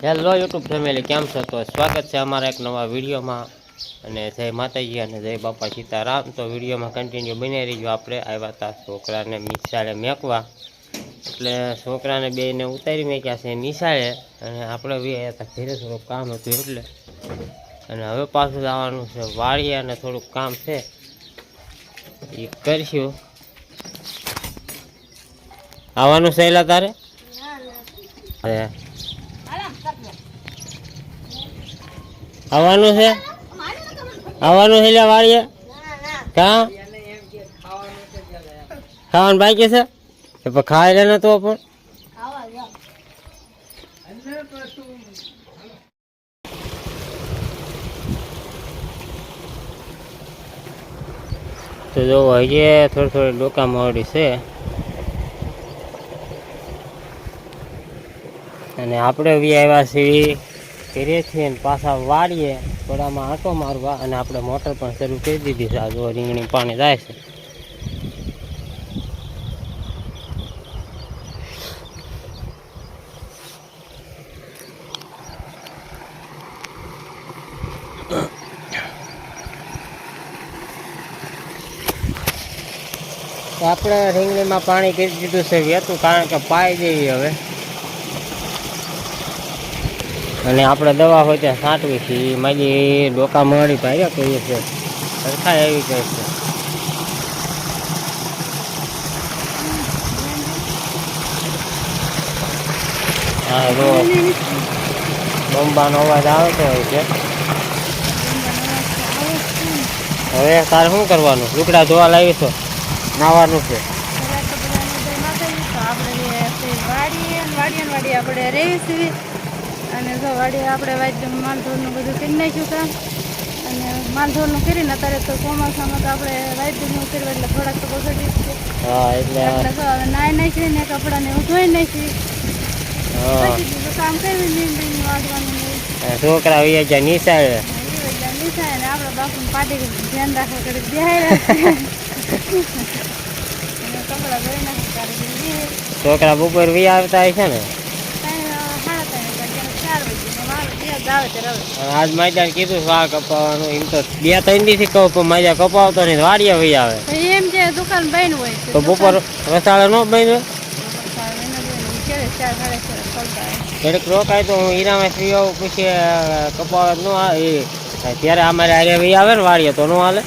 Hello YouTube family, કેમ છો? તો સ્વાગત છે અમારા એક નવા વિડીયોમાં. અને જય માતાજી અને જય બાપા સીતારામ. તો વિડીયોમાં કન્ટિન્યુ બની રહીજો. આપણે આવ્યા હતા છોકરાને નિશાળે મેકવા, એટલે છોકરાને બેને ઉતારી મેક્યા છે નિશાળે, અને આપણે બી આવ્યા હતા ઘરે, થોડુંક કામ હતું એટલે. અને હવે પાછું જવાનું છે વાડીએ, અને થોડુંક કામ છે એ કરશું. આવવાનું સહેલા તારે? આવવાનું છે, આવવાનું છે વાળીએ. ક્યાં ખાવાનું બાકી છે? પણ ખાઈ લે ને તો પણ. તો જો હજી થોડી થોડી ડોકા મોડી છે, અને આપણે બી આવ્યા છીએ કરીએ છીએ ને પાછા વાળીએ થોડામાં આંટો મારવા. અને આપણે મોટર પણ શરૂ કરી દીધી છે. આ જો રીંગણી પાણી જાય છે. આપણે રીંગણીમાં પાણી કરી દીધું છે વહેતું, કારણ કે પાઈ દેવી હવે. અને આપણે દવા હોય ત્યાં છાંટવી છે. એ મારી ડોકા મળી પાડ્યા કહીએ છે, સરખા આવી ગઈ છે. હા, જો બોમ્બાનો અવાજ આવતો હોય છે. હવે તારે શું કરવાનું? લુગડા ધોવા લાવી છો? નાવાનું છે. આપણે રહી છીએ, અને જો વાડીએ આપણે વાદ્ય માલઢોરનું બધું કરી નાખ્યું કામ. અને માલઢોરનું કરીને અત્યારે તો ચોમાસામાં તો આપણે વાદ્યનું કર્યું એટલે થોડાક તો બગડી છે. હા, એટલે હવે નાઈ નાખી ને કપડાને હું ધોઈ નાખી. કામ કરી વાગવાનું છોકરા હોય જાય નિશાળે. ને આપણે બાપુને પાટી ધ્યાન રાખવા કરી બેહાય કપડા ધોઈ નાખી. છોકરા બપોર વી આવતા હોય છે ને? આજ માજા કીધું વાહ કપાવાનું, એમ તો 2-3 દી થી કહું, પણ માજા કપાવતો નહીં, વાડીએ વહી આવે. એમ છે દુકાન બંધ હોય તો બપોર રસાળે ન બંધ હોય? ઘડીક રોકાય તો હું હીરામાં ફ્રી આવું, પછી કપાવ ન આવે ત્યારે અમારે આરે વહી આવે ને વાડીએ, તો ન હાલે.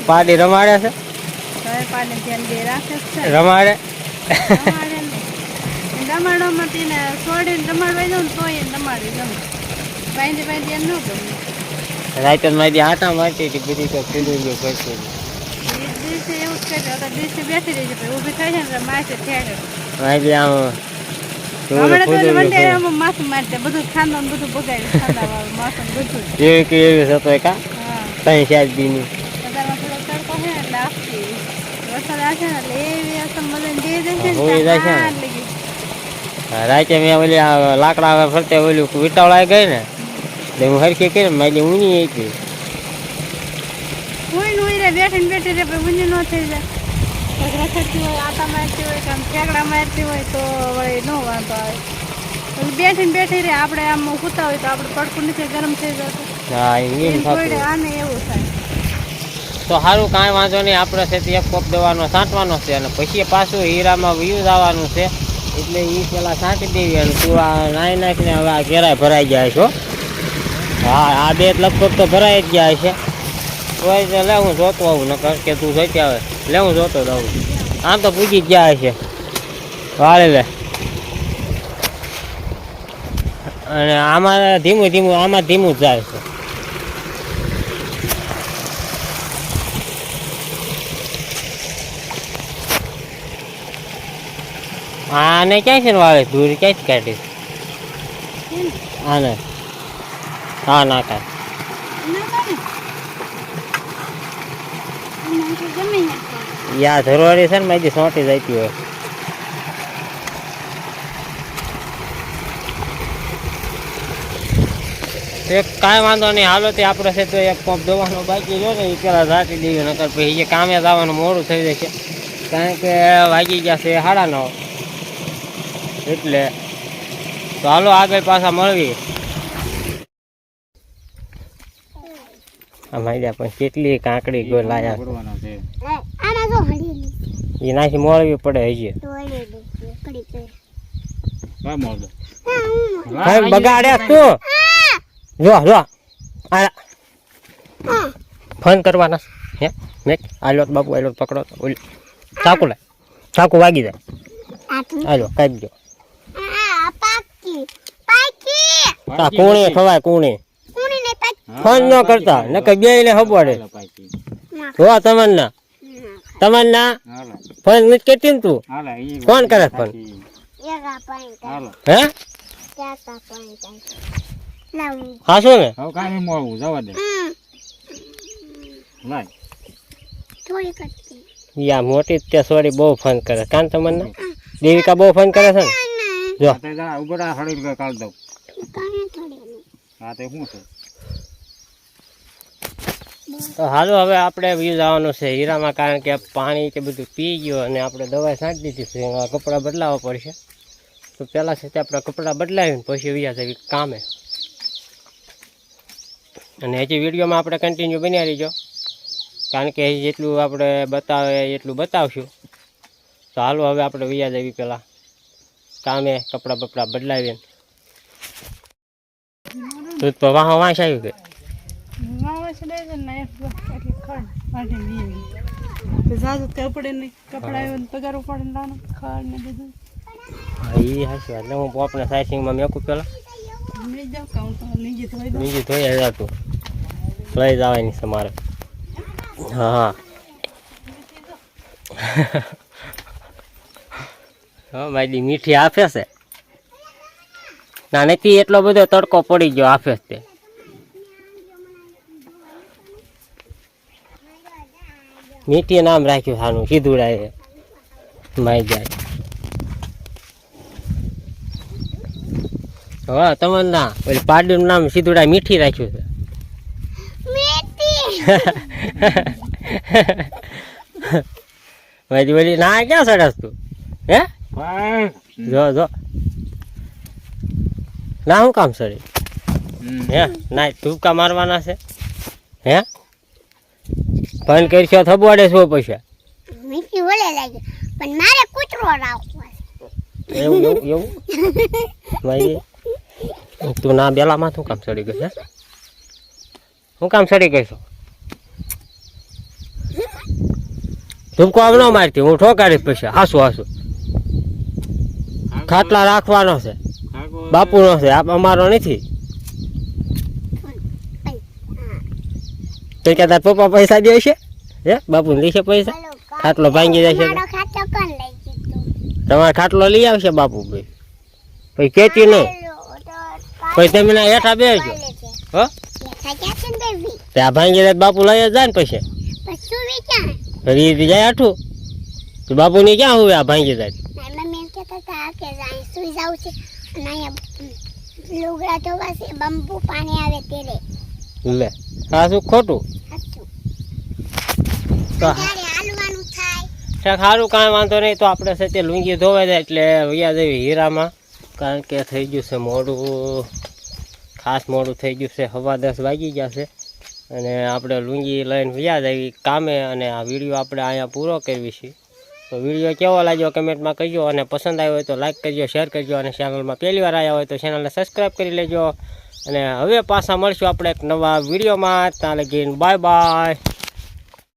પાડી રમાડે છે, રમાડે રમાડોમાં છોડીને રમાડવા જાઉં ને તોય રમાડી જાઉં. બાંધી બાંધી એમ ન ગમે. રાતે મારી આટા મારતી હતી બધી, તો પીલું કરતી દિવસે એવું જ કરે. દિવસે બેસી રહી છે, ઊભી થાય છે ને માથે ઠેકે માથું મારતે બધું ખાંદો બધું બગાડી ખાંદાવાળું માથું બધું એવી હતો કા 3-4 દીની. બજારમાં થોડો તડકો છે એટલે આપતી વરસાદ આવશે ને એટલે એવી અસમ બધાને દે દેશે ને. રાતે મેં ઓલી લાકડા ફરતે ઓલું વિટાવળા ગઈ ને, એટલે હું હરખી કરીને મારી ઊંઘી હતી. બેઠી ને બેઠી રે ઊંઘી ન થઈ જાય. રખડતી હોય, આટા મારતી હોય, કે આમ ઠેકડા મારતી હોય તો વળી ન વાંધો આવે. બેઠી ને બેઠી રે આપણે આમ સૂતા હોય તો આપણે પડકું નથી ગરમ થઈ જતું. હા, આને એવું થાય તો સારું, કાંઈ વાંધો નહીં. આપણે છે એક કોપ દવાનો છાંટવાનો છે, અને પછી પાછું હીરામાં વ્યૂઝ આવવાનું છે, એટલે એ પેલા છાંટી દેવી. અને તું આ નાઈ નાખીને હવે આ ઘેરાય ભરાઈ જાય છો. હા, આ બે લગભગ તો ભરાઈ જ જાય છે. તો લે હું જોતો આવું, નકર કે તું જોઈતી આવે લે હું જોતો આવું. આમ તો પૂજી જ જાય છે વાળે લે. અને આમાં ધીમું ધીમું, આમાં ધીમું જ જાય છે. આને ક્યાં છે ને વાળે દૂર ક્યાંય કાઢી આને? હા, ના કાંઈ યા ધરવાડી છે ને મારી સોંટી જતી હોય. કાંઈ વાંધો નહીં, હાલો તે આપણે છે તો એક પંપ દવાનો બાકી જો ને એ પેલા રાખી દઈએ, નકર પછી કામે જવાનું મોડું થઈ જશે. કારણ કે વાગી ગયા છે 9:30 એટલે તો હાલો આગળ પાછા મળવી. અમારી પણ કેટલી કાંકડી ગો લાયા એ નાખી મળવી પડે હજી બગાડે તું જો જો ફોન કરવાના હે મેં આલો બાપુ આલો પકડો તો ચાકુ લાય ચાકુ વાગી જાય આલો કાપી દો કુણી ખવાય કુણી ફોન ન કરતા નકર બે ને ખબર જો તમન્ના ફોન નથી કરતી ને તું કોણ કરે ફોન હે હાસો ને યા મોટી તે સોરી બહુ ફોન કરે કાન તમન્ના દેવિકા બહુ ફોન કરે છે ને જો તો હાલો હવે આપણે વ્યૂ જવાનું છે હીરામાં કારણ કે પાણી કે બધું પી ગયું અને આપણે દવા છાંટી દીધી છે એમાં કપડાં બદલાવવા પડશે તો પહેલાં છે તે આપણે કપડાં બદલાવીને પછી વ્યા જવી કામે અને હજી વિડીયોમાં આપણે કન્ટિન્યુ બન્યા રહીજો કારણ કે જેટલું આપણે બતાવે એટલું બતાવશું તો હાલો હવે આપણે વ્યા જવી પહેલાં કામે કપડાં બપડા બદલાવીને દૂધ તો વાહ વાંસ આવ્યું કે એ હાસી વાત હું આપણે સાઇસિંગમાં મેકું પેલા બીજી ધોઈ જતું લઈ જવાની છે મારે હા હા મારી મીઠી આપે છે ના નથી એટલો બધો તડકો પડી ગયો આપે તે મીઠી નામ રાખ્યું સાનું સીધુડા એ માઈ જાય હા તમારું ના ઓલી પાડીનું નામ સીધુડા મીઠી રાખ્યું છે મારી ઓલી ના ક્યાં સડસ તું હે જો જો ના શું કામ સડી હે ના ધૂપકા મારવાના છે હે ફોન કરશો થબવાડે છો પૈસા મીઠી ઓલે લાગે પણ મારે કૂતરો રાખવો એવું એવું ભાઈ તું ના બેલામાં શું કામ સડી ગઈ હે શું કામ સડી ગઈ છો ધૂપકો આવ ન મારતી હું ઠોકાડીશ પૈસા હાસું ખાટલા રાખવાનો છે બાપુનો છે અમારો નથી તો કે તાર પપ્પા પૈસા દે છે હે બાપુ ને દેશે પૈસા ખાટલો ભાંગી જાય છે તમારે ખાટલો લઈ આવશે બાપુ ભાઈ પછી કેતી નહીં પછી તમે ના હેઠા બેસજો હો ત્યાં ભાંગી જાય બાપુ લઈ જ જાય ને પછી ફરી જાય આઠું તો બાપુ ની ક્યાં હોય આ ભાંગી જાય લે સાચું ખોટું સારું કાંઈ વાંધો નહીં તો આપણે છે તે લુંગી ધોવાઈ જાય એટલે વયા જઈએ હીરામાં કારણ કે થઈ ગયું છે મોડું ખાસ મોડું થઈ ગયું છે 10:15 વાગી ગયા છે અને આપણે લુંગી લઈને વયા જઈએ કામે અને આ વિડીયો આપણે અહીંયા પૂરો કરવી છે તો વિડીયો કેવો લાગ્યો કમેન્ટમાં કહેજો અને પસંદ આવ્યો હોય તો લાઈક કરજો શેર કરજો અને ચેનલમાં પહેલી વાર આવ્યા હોય તો ચેનલને સબસ્ક્રાઈબ કરી લેજો અને હવે પાછા મળશું આપણે એક નવા વિડીયોમાં ત્યાં લગીને બાય બાય.